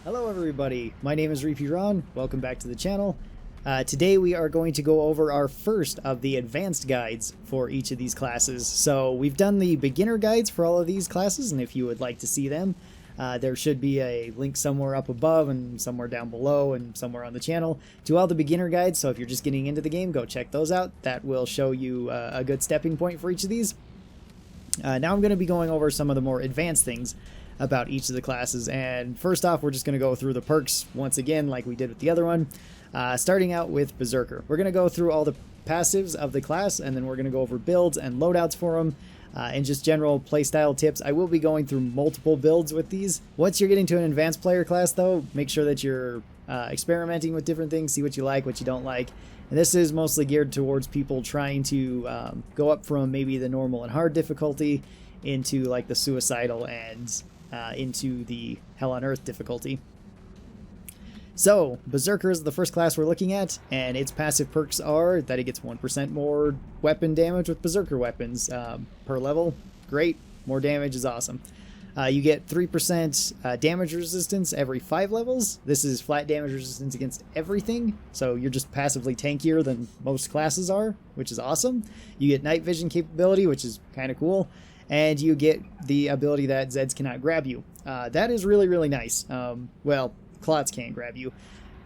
Hello everybody, my name is Repeat Ron. Welcome back to the channel. Today we are going to go over our first of the advanced guides for each of these classes. So we've done the beginner guides for all of these classes, and if you would like to see them, there should be a link somewhere up above and somewhere down below and somewhere on the channel to all the beginner guides. So if you're just getting into the game, go check those out. That will show you a good stepping point for each of these. Now I'm going to be going over some of the more advanced things about each of the classes, and first off we're just going to go through the perks once again like we did with the other one, starting out with Berserker. We're going to go through all the passives of the class, and then we're going to go over builds and loadouts for them, and just general playstyle tips. I will be going through multiple builds with these. Once you're getting to an advanced player class though, make sure that you're experimenting with different things, see what you like, what you don't like. And this is mostly geared towards people trying to go up from maybe the normal and hard difficulty into like the suicidal and into the Hell on Earth difficulty. So, Berserker is the first class we're looking at, and its passive perks are that it gets 1% more weapon damage with Berserker weapons per level. Great, more damage is awesome. You get 3% damage resistance every 5 levels. This is flat damage resistance against everything, so you're just passively tankier than most classes are, which is awesome. You get night vision capability, which is kind of cool. And you get the ability that Zeds cannot grab you. That is really, really nice. Well, Clots can grab you.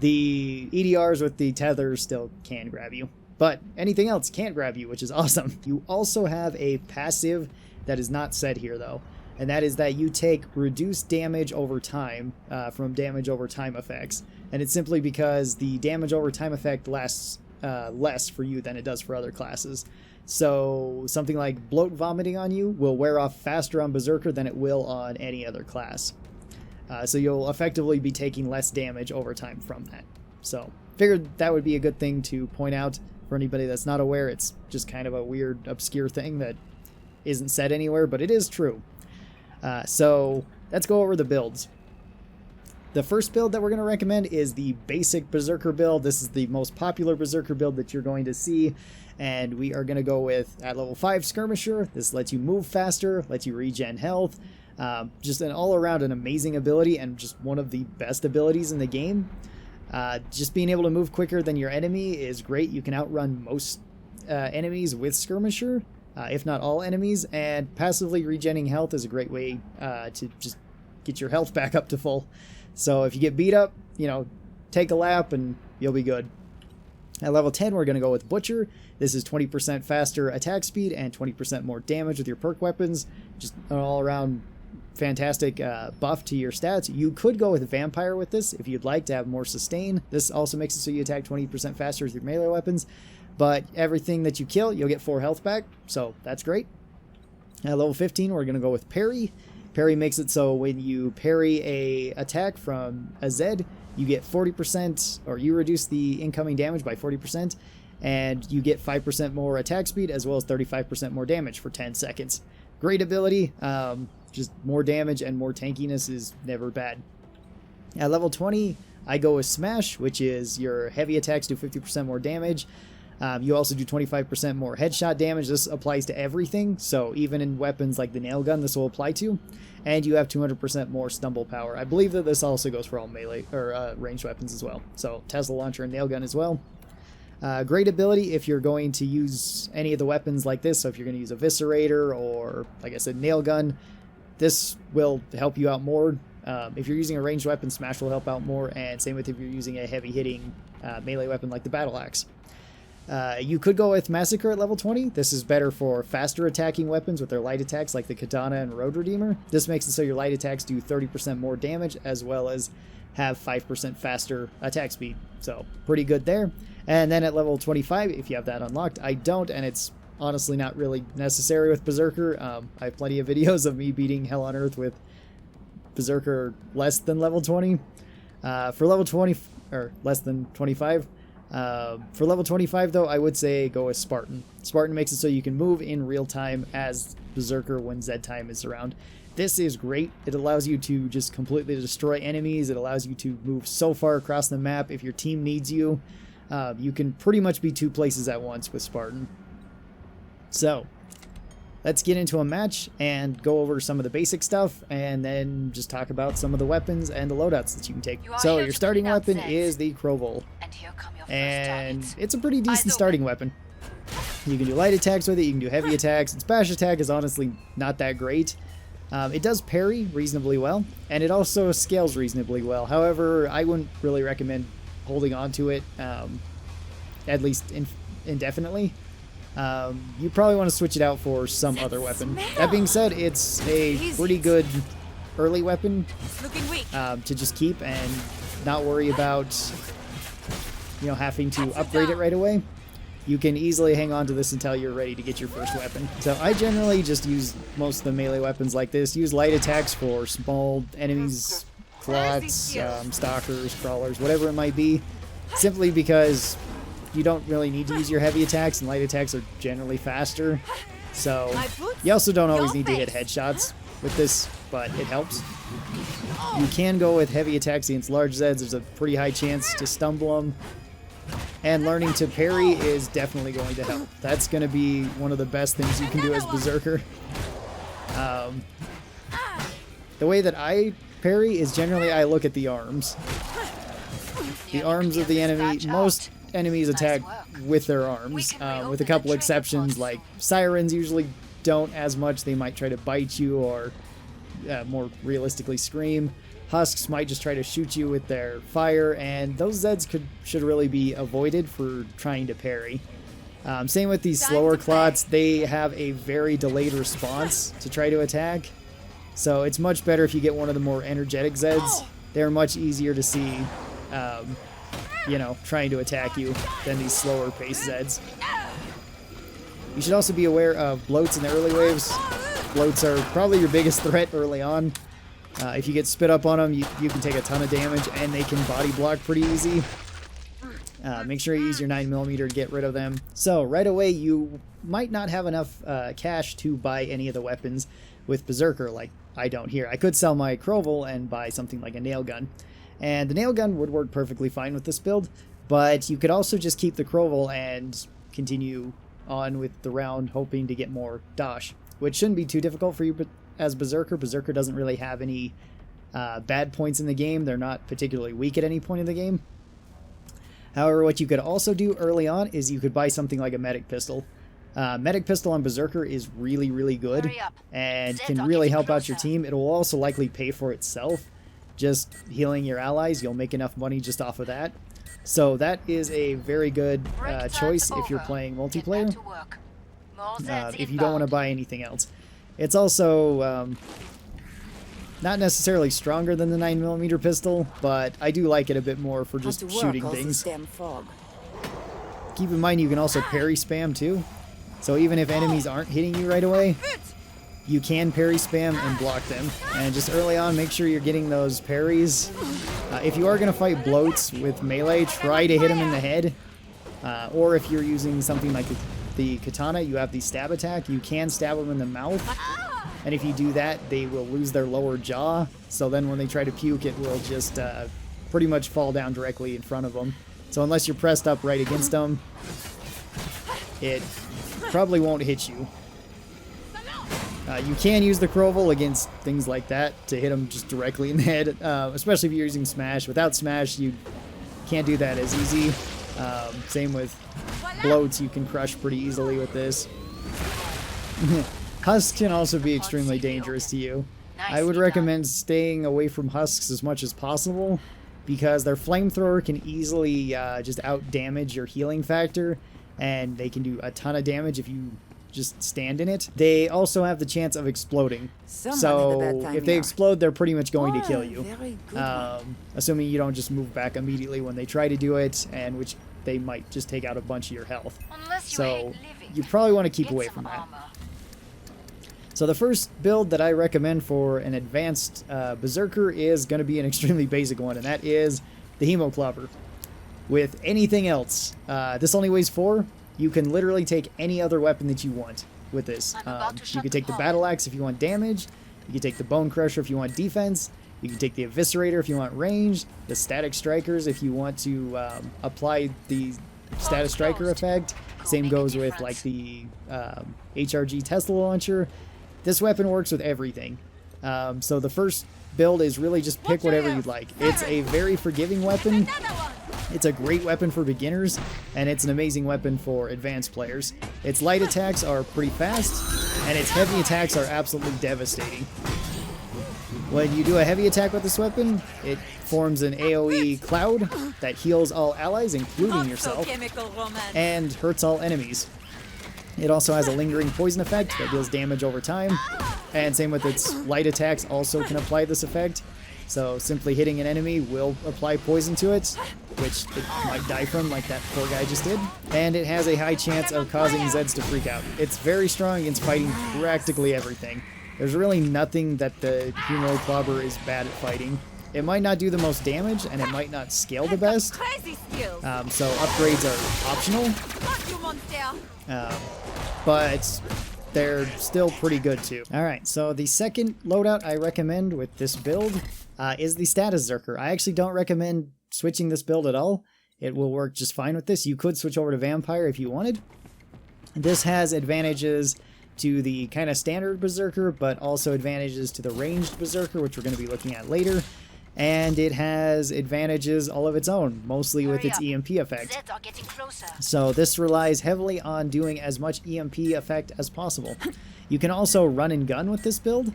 The EDRs with the tethers still can grab you. But anything else can't grab you, which is awesome. You also have a passive that is not said here, though. And that is that you take reduced damage over time from damage over time effects. And it's simply because the damage over time effect lasts less for you than it does for other classes. So something like bloat vomiting on you will wear off faster on Berserker than it will on any other class. So you'll effectively be taking less damage over time from that. So figured that would be a good thing to point out for anybody that's not aware. It's just kind of a weird, obscure thing that isn't said anywhere, but it is true. So let's go over the builds. The first build that we're going to recommend is the basic Berserker build. This is the most popular Berserker build that you're going to see, and we are going to go with, at level 5, Skirmisher. This lets you move faster, lets you regen health, just an all-around an amazing ability, and just one of the best abilities in the game. Just being able to move quicker than your enemy is great. You can outrun most enemies with Skirmisher, if not all enemies, and passively regenning health is a great way to just get your health back up to full. So if you get beat up, take a lap and you'll be good. At level 10, we're going to go with Butcher. This is 20% faster attack speed and 20% more damage with your perk weapons. Just an all-around fantastic buff to your stats. You could go with Vampire with this if you'd like to have more sustain. This also makes it so you attack 20% faster with your melee weapons. But everything that you kill, you'll get 4 health back, so that's great. At level 15, we're going to go with Parry. Parry makes it so when you parry a attack from a Zed, you get 40%, or you reduce the incoming damage by 40%, and you get 5% more attack speed as well as 35% more damage for 10 seconds. Great ability. Just more damage and more tankiness is never bad. At level 20, I go with Smash, which is your heavy attacks do 50% more damage. You also do 25% more headshot damage. This applies to everything, so even in weapons like the nail gun, this will apply to. And you have 200% more stumble power. I believe that this also goes for all melee or ranged weapons as well. So Tesla launcher and nail gun as well. Great ability if you're going to use any of the weapons like this. So if you're going to use Eviscerator or, like I said, nail gun, this will help you out more. If you're using a ranged weapon, Smash will help out more, and same with if you're using a heavy hitting melee weapon like the Battle Axe. You could go with Massacre at level 20. This is better for faster attacking weapons with their light attacks like the Katana and Road Redeemer. This makes it so your light attacks do 30% more damage as well as have 5% faster attack speed. So pretty good there. And then at level 25, if you have that unlocked, I don't, and it's honestly not really necessary with Berserker. I have plenty of videos of me beating Hell on Earth with Berserker less than level 20. For level 20, or less than 25, for level 25 though, I would say go with Spartan. Spartan makes it so you can move in real time as Berserker when Zed time is around. This is great. It allows you to just completely destroy enemies. It allows you to move so far across the map if your team needs you. You can pretty much be 2 places at once with Spartan. So, let's get into a match and go over some of the basic stuff, and then just talk about some of the weapons and the loadouts that you can take. So your starting weapon is the Kroval, and it's a pretty decent starting weapon. You can do light attacks with it, you can do heavy attacks. Its bash attack is honestly not that great. It does parry reasonably well, and it also scales reasonably well. However, I wouldn't really recommend holding on to it, at least indefinitely. You probably want to switch it out for some other weapon. That being said, it's a pretty good early weapon to just keep and not worry about, having to upgrade it right away. You can easily hang on to this until you're ready to get your first weapon. So I generally just use most of the melee weapons like this. Use light attacks for small enemies, clots, stalkers, crawlers, whatever it might be. Simply because you don't really need to use your heavy attacks, and light attacks are generally faster. So you also don't always need to hit headshots with this, but it helps. You can go with heavy attacks against large Zeds. There's a pretty high chance to stumble them. And learning to parry is definitely going to help. That's going to be one of the best things you can do as Berserker. The way that I parry is generally I look at the arms. The arms of the enemy. Most enemies attack with their arms, with a couple exceptions, like Sirens usually don't as much. They might try to bite you or more realistically scream. Husks might just try to shoot you with their fire, and those Zeds should really be avoided for trying to parry. Same with these slower clots. They have a very delayed response to try to attack, so it's much better if you get one of the more energetic Zeds. They're much easier to see, trying to attack you than these slower paced Zeds. You should also be aware of bloats in the early waves. Bloats are probably your biggest threat early on. If you get spit up on them, you can take a ton of damage, and they can body block pretty easy. Make sure you use your 9mm to get rid of them. So right away, you might not have enough cash to buy any of the weapons with Berserker, like I don't here. I could sell my Kroval and buy something like a nail gun. And the nail gun would work perfectly fine with this build, but you could also just keep the Kroval and continue on with the round, hoping to get more Dosh, which shouldn't be too difficult for you, but as Berserker. Berserker doesn't really have any bad points in the game. They're not particularly weak at any point in the game. However, what you could also do early on is you could buy something like a medic pistol. Medic pistol on Berserker is really, really good and can really help out your team. It will also likely pay for itself. Just healing your allies, you'll make enough money just off of that. So that is a very good choice if you're playing multiplayer, if you don't want to buy anything else. It's also not necessarily stronger than the 9mm pistol, but I do like it a bit more for just shooting things. Keep in mind you can also parry spam too, so even if enemies aren't hitting you right away, you can parry spam and block them. And just early on, make sure you're getting those parries. If you are going to fight bloats with melee, try to hit them in the head, or if you're using something like the katana, you have the stab attack. You can stab them in the mouth, and if you do that, they will lose their lower jaw. So then when they try to puke, it will just pretty much fall down directly in front of them. So unless you're pressed up right against them, it probably won't hit you. You can use the Kroval against things like that to hit them just directly in the head, especially if you're using Smash. Without Smash, you can't do that as easy. Same with bloats, you can crush pretty easily with this. Husks can also be extremely dangerous to you. I would recommend staying away from Husks as much as possible, because their flamethrower can easily just out-damage your healing factor, and they can do a ton of damage if you just stand in it. They also have the chance of exploding. So if they explode, they're pretty much going to kill you. Assuming you don't just move back immediately when they try to do it, and which they might just take out a bunch of your health. So you probably want to keep away from that. So the first build that I recommend for an advanced Berserker is going to be an extremely basic one, and that is the Hemo-clobber. With anything else, this only weighs 4. You can literally take any other weapon that you want with this. You can take the battle axe if you want damage. You can take the bone crusher if you want defense. You can take the eviscerator if you want range. The static strikers if you want to apply the status striker effect. Same goes with like the HRG Tesla launcher. This weapon works with everything. So the first build is really just pick whatever you'd like. It's a very forgiving weapon. It's a great weapon for beginners, and it's an amazing weapon for advanced players. Its light attacks are pretty fast, and its heavy attacks are absolutely devastating. When you do a heavy attack with this weapon, it forms an AoE cloud that heals all allies, including yourself, and hurts all enemies. It also has a lingering poison effect that deals damage over time, and same with its light attacks also can apply this effect. So simply hitting an enemy will apply poison to it, which it might die from like that poor guy just did. And it has a high chance of causing Zeds to freak out. It's very strong against fighting practically everything. There's really nothing that the Hemo-clobber is bad at fighting. It might not do the most damage, and it might not scale the best, so upgrades are optional, but they're still pretty good too. Alright, so the second loadout I recommend with this build is the status zerker. I actually don't recommend switching this build at all. It will work just fine with this. You could switch over to vampire if you wanted. This has advantages to the kind of standard berserker, but also advantages to the ranged berserker, which we're going to be looking at later. And it has advantages all of its own, mostly with its EMP effect. So this relies heavily on doing as much EMP effect as possible. You can also run and gun with this build,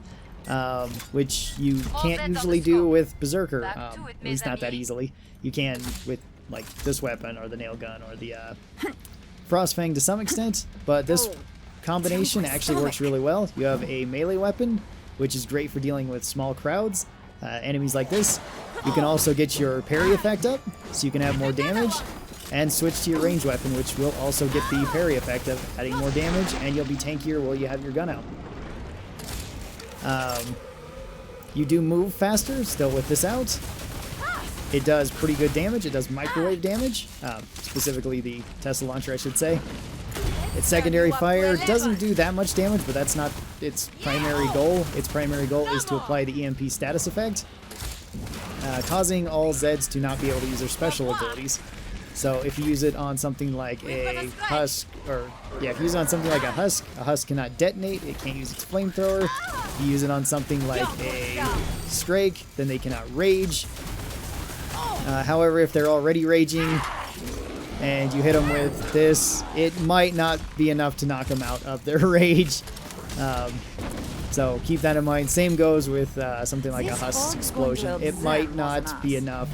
which you can't usually do with Berserker, at least not that easily. You can with like this weapon or the nail gun or the Frostfang to some extent, but this combination actually works really well. You have a melee weapon, which is great for dealing with small crowds. Enemies like this. You can also get your parry effect up, so you can have more damage, and switch to your range weapon, which will also get the parry effect of adding more damage, and you'll be tankier while you have your gun out. You do move faster, still with this out. It does pretty good damage. It does microwave damage, specifically the Tesla launcher, I should say. Its secondary fire doesn't do that much damage, but that's not its primary goal. Its primary goal is to apply the EMP status effect, causing all Zeds to not be able to use their special abilities. So if you use it on something like a husk, if you use it on something like a husk cannot detonate, it can't use its flamethrower. If you use it on something like a Scrake, then they cannot rage. However, if they're already raging, and you hit them with this, it might not be enough to knock them out of their rage. So keep that in mind. Same goes with something like a Husk explosion. It might not be enough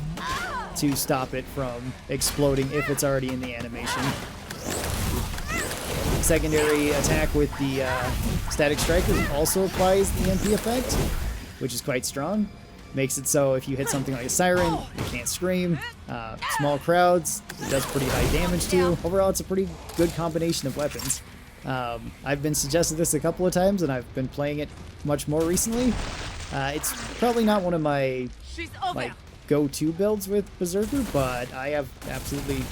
to stop it from exploding if it's already in the animation. Secondary attack with the static striker also applies the EMP effect, which is quite strong. Makes it so if you hit something like a siren, you can't scream. Small crowds, it does pretty high damage too. Overall, it's a pretty good combination of weapons. I've been suggested this a couple of times, and I've been playing it much more recently. It's probably not one of my go-to builds with Berserker, but I have absolutely,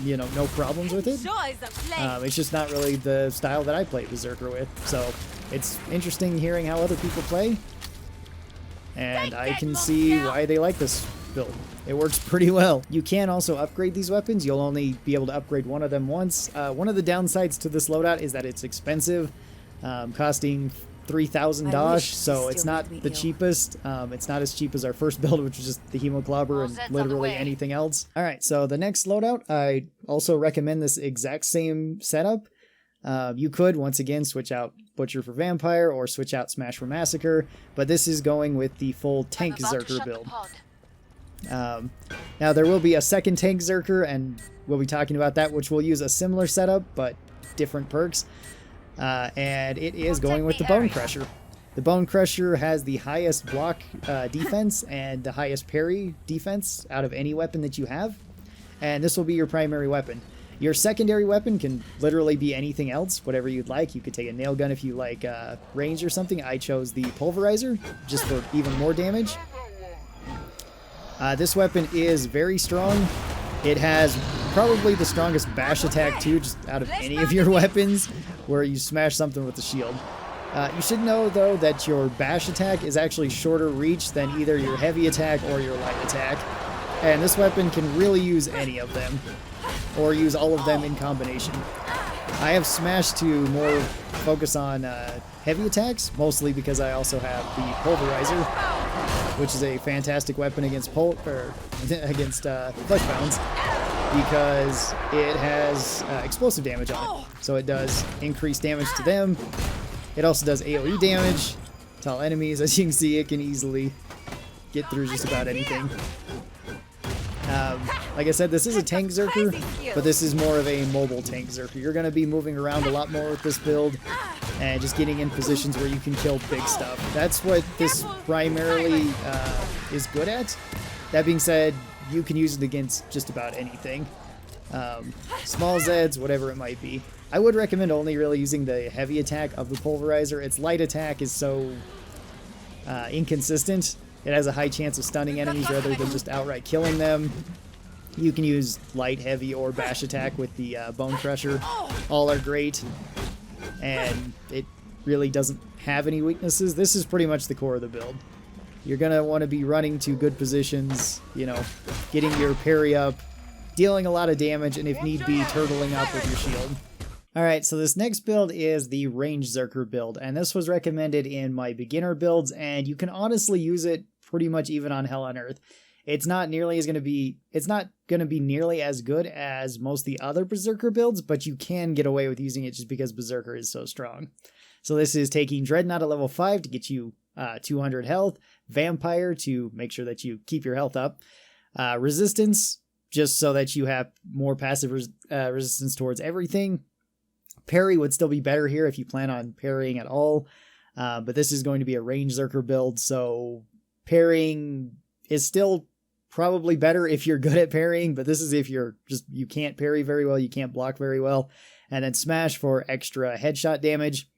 no problems with it. It's just not really the style that I play Berserker with. So it's interesting hearing how other people play. And I can see why they like this build. It works pretty well. You can also upgrade these weapons. You'll only be able to upgrade one of them once. One of the downsides to this loadout is that it's expensive, costing 3,000 dosh, so it's not the cheapest. It's not as cheap as our first build, which was just the Hemo-clobber and literally anything else. Alright, so the next loadout, I also recommend this exact same setup. You could, once again, switch out Butcher for Vampire or switch out Smash for Massacre, but this is going with the full Tank Zerker build. Now, there will be a second Tank Zerker, and we'll be talking about that, which will use a similar setup, but different perks. And it is going with the Bone Crusher. The Bone Crusher has the highest block defense and the highest parry defense out of any weapon that you have, and this will be your primary weapon. Your secondary weapon can literally be anything else, whatever you'd like. You could take a nail gun if you like range or something. I chose the Pulverizer, just for even more damage. This weapon is very strong. It has probably the strongest bash attack too, just out of any of your weapons, where you smash something with the shield. You should know though that your bash attack is actually shorter reach than either your heavy attack or your light attack. And this weapon can really use any of them, or use all of them in combination. I have Smash to more focus on heavy attacks, mostly because I also have the Pulverizer, which is a fantastic weapon against flesh pounds, because it has explosive damage on it. So it does increased damage to them. It also does AoE damage to all enemies. As you can see, it can easily get through just about anything. Like I said, this is a tank zerker, but this is more of a mobile tank zerker. You're going to be moving around a lot more with this build and just getting in positions where you can kill big stuff. That's what this primarily is good at. That being said, you can use it against just about anything. Small Zeds, whatever it might be. I would recommend only really using the heavy attack of the Pulverizer. Its light attack is so inconsistent. It has a high chance of stunning enemies rather than just outright killing them. You can use light, heavy, or bash attack with the Bone Crusher. All are great, and it really doesn't have any weaknesses. This is pretty much the core of the build. You're going to want to be running to good positions, you know, getting your parry up, dealing a lot of damage, and if need be, turtling up with your shield. Alright, so this next build is the Range Zerker build, and this was recommended in my beginner builds, and you can honestly use it pretty much even on Hell on Earth. It's not going to be nearly as good as most of the other Berserker builds, but you can get away with using it just because Berserker is so strong. So this is taking Dreadnought at level 5 to get you 200 health, Vampire to make sure that you keep your health up, Resistance just so that you have more passive resistance towards everything. Parry would still be better here if you plan on parrying at all, but this is going to be a Range Zerker build, so parrying is still probably better if you're good at parrying, but this is if you can't parry very well, you can't block very well. And then Smash for extra headshot damage.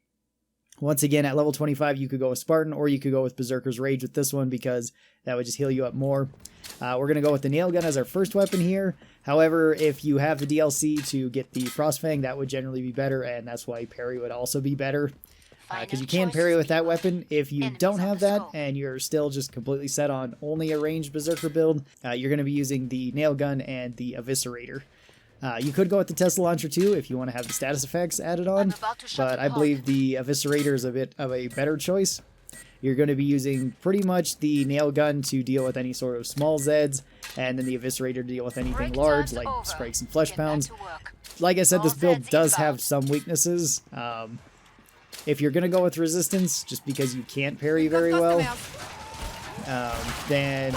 Once again, at level 25, you could go with Spartan, or you could go with Berserker's Rage with this one, because that would just heal you up more. We're going to go with the Nail Gun as our first weapon here. However, if you have the DLC to get the Frostfang, that would generally be better, and that's why parry would also be better. Because you can parry with that weapon. If you don't have that, and you're still just completely set on only a ranged Berserker build, you're going to be using the Nail Gun and the Eviscerator. You could go with the Tesla Launcher too if you want to have the status effects added on, but I believe the Eviscerator is a bit of a better choice. You're going to be using pretty much the Nail Gun to deal with any sort of small Zeds, and then the Eviscerator to deal with anything large like Sprites and Flesh Pounds. Like I said, this build does have some weaknesses. If you're going to go with Resistance, just because you can't parry very well, then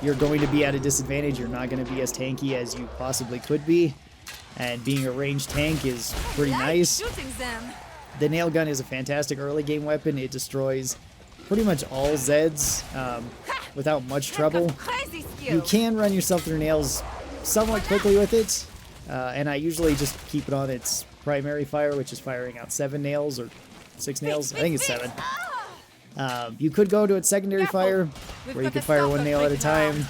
you're going to be at a disadvantage. You're not going to be as tanky as you possibly could be, and being a ranged tank is pretty nice. The Nail Gun is a fantastic early game weapon. It destroys pretty much all Zeds without much trouble. You can run yourself through nails somewhat quickly with it, and I usually just keep it on its primary fire, which is firing out 7 nails or 6 nails. I think it's 7. You could go to its secondary fire, where you could fire 1 nail at a time. You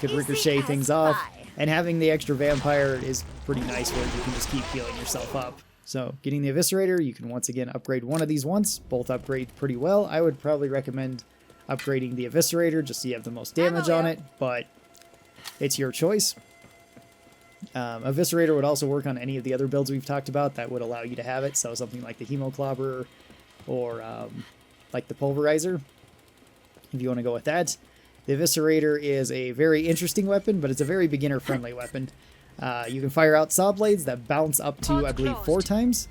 could ricochet things off, and having the extra Vampire is pretty nice where you can just keep healing yourself up. So getting the Eviscerator, you can once again upgrade one of these once. Both upgrade pretty well. I would probably recommend upgrading the Eviscerator just so you have the most damage on it, but it's your choice. Eviscerator would also work on any of the other builds we've talked about that would allow you to have it, so something like the Hemo-clobber or like the Pulverizer, if you want to go with that. The Eviscerator is a very interesting weapon, but it's a very beginner-friendly weapon. You can fire out saw blades that bounce up to, I believe, 4 times.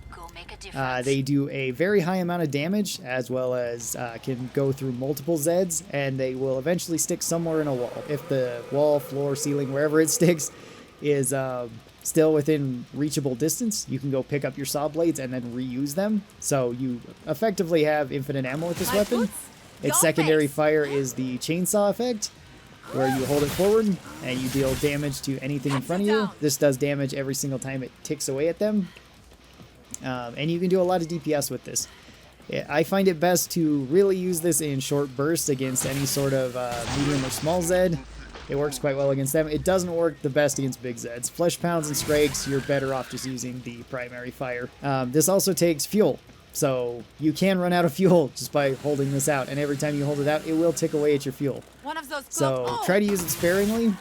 They do a very high amount of damage, as well as can go through multiple Zeds, and they will eventually stick somewhere in a wall. If the wall, floor, ceiling, wherever it sticks is still within reachable distance, you can go pick up your saw blades and then reuse them. So you effectively have infinite ammo with this weapon. Its secondary fire is the chainsaw effect, where you hold it forward and you deal damage to anything in front of you. This does damage every single time it ticks away at them. And you can do a lot of DPS with this. I find it best to really use this in short bursts against any sort of medium or small Zed. It works quite well against them. It doesn't work the best against big Zeds. Flesh Pounds and Strakes, you're better off just using the primary fire. This also takes fuel. So you can run out of fuel just by holding this out, and every time you hold it out, it will tick away at your fuel. So try to use it sparingly.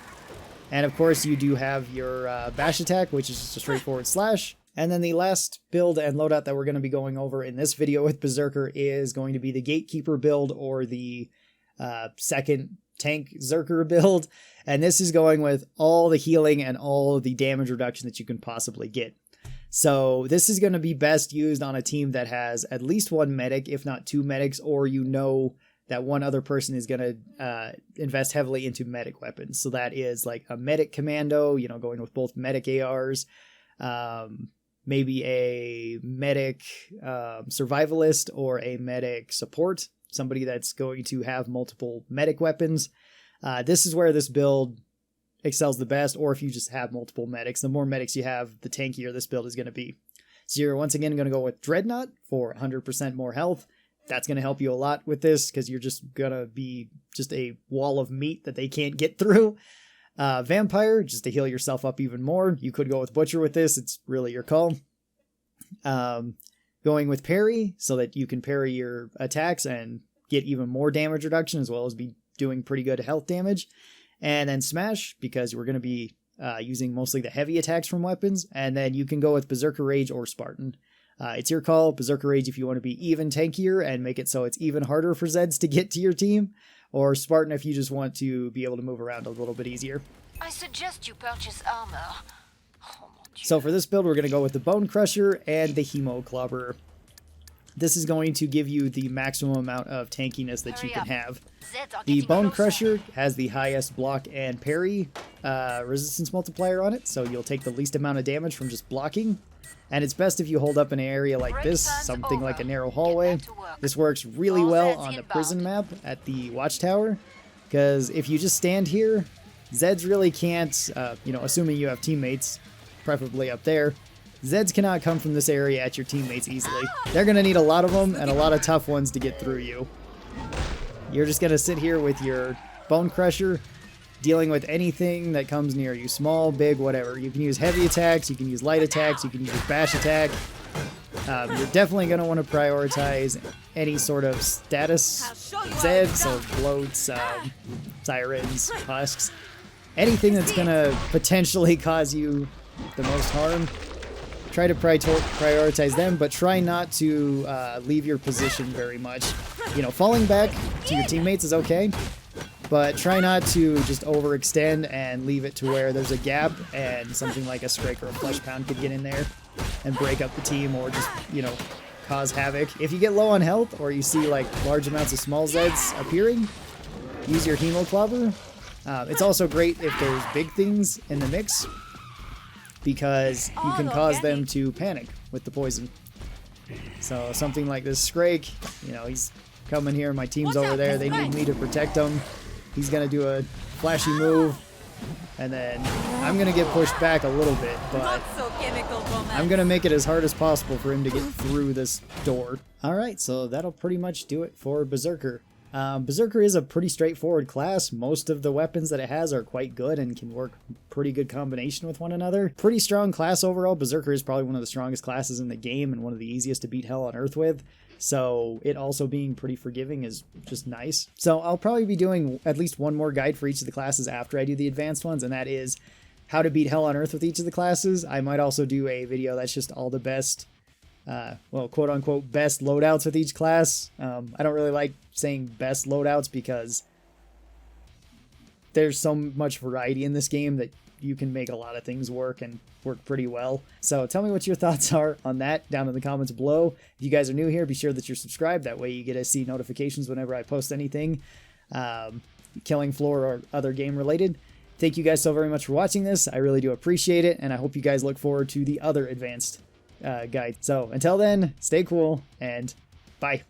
And of course, you do have your bash attack, which is just a straightforward slash. And then the last build and loadout that we're going to be going over in this video with Berserker is going to be the Gatekeeper build, or the second tank zerker build. And this is going with all the healing and all the damage reduction that you can possibly get. So this is going to be best used on a team that has at least one medic, if not two medics, or you know that one other person is going to invest heavily into medic weapons. So that is like a medic commando, you know, going with both medic ARs, maybe a medic survivalist, or a medic support, somebody that's going to have multiple medic weapons. This is where this build excels the best, or if you just have multiple medics. The more medics you have, the tankier this build is going to be. So you're once again going to go with Dreadnought for 100% more health. That's going to help you a lot with this, because you're just going to be just a wall of meat that they can't get through. Vampire, just to heal yourself up even more. You could go with Butcher with this. It's really your call. Going with Parry, so that you can parry your attacks and get even more damage reduction, as well as be doing pretty good health damage. And then Smash, because we're going to be using mostly the heavy attacks from weapons. And then you can go with Berserker Rage or Spartan. It's your call. Berserker Rage if you want to be even tankier and make it so it's even harder for Zeds to get to your team, or Spartan if you just want to be able to move around a little bit easier. I suggest you purchase armor. So for this build, we're going to go with the Bone Crusher and the Hemo-clobber. This is going to give you the maximum amount of tankiness that you can have. The Bone Crusher has the highest block and parry resistance multiplier on it, so you'll take the least amount of damage from just blocking. And it's best if you hold up an area like this, something like a narrow hallway. This works really well on the prison map at the watchtower, because if you just stand here, Zeds really can't, you know, assuming you have teammates, preferably up there, Zeds cannot come from this area at your teammates easily. They're going to need a lot of them, and a lot of tough ones to get through you. You're just going to sit here with your Bone Crusher, dealing with anything that comes near you, small, big, whatever. You can use heavy attacks, you can use light attacks, you can use your bash attack. You're definitely going to want to prioritize any sort of status Zeds, so bloats, sirens, husks, anything that's going to potentially cause you the most harm. Try to prioritize them, but try not to leave your position very much. You know, falling back to your teammates is okay, but try not to just overextend and leave it to where there's a gap and something like a Strike or a Flesh Pound could get in there and break up the team, or just, you know, cause havoc. If you get low on health, or you see like large amounts of small Zeds appearing, use your Hemo-clobber. It's also great if there's big things in the mix, because you can cause them to panic with the poison. So something like this Scrake, you know, he's coming here, my team's over there, they need me to protect him. He's going to do a flashy move, and then I'm going to get pushed back a little bit, but I'm going to make it as hard as possible for him to get through this door. Alright, so that'll pretty much do it for Berserker. Berserker is a pretty straightforward class. Most of the weapons that it has are quite good and can work pretty good combination with one another. Pretty strong class overall. Berserker is probably one of the strongest classes in the game and one of the easiest to beat hell on earth with. So it also being pretty forgiving is just nice. So I'll probably be doing at least one more guide for each of the classes after I do the advanced ones, and that is how to beat hell on earth with each of the classes. I might also do a video that's just all the best, well, quote-unquote best loadouts with each class. I don't really like saying best loadouts because there's so much variety in this game that you can make a lot of things work and work pretty well. So tell me what your thoughts are on that down in the comments below. If you guys are new here, be sure that you're subscribed. That way you get to see notifications whenever I post anything, Killing Floor or other game related. Thank you guys so very much for watching this. I really do appreciate it, and I hope you guys look forward to the other advanced guide. So until then, stay cool, and bye.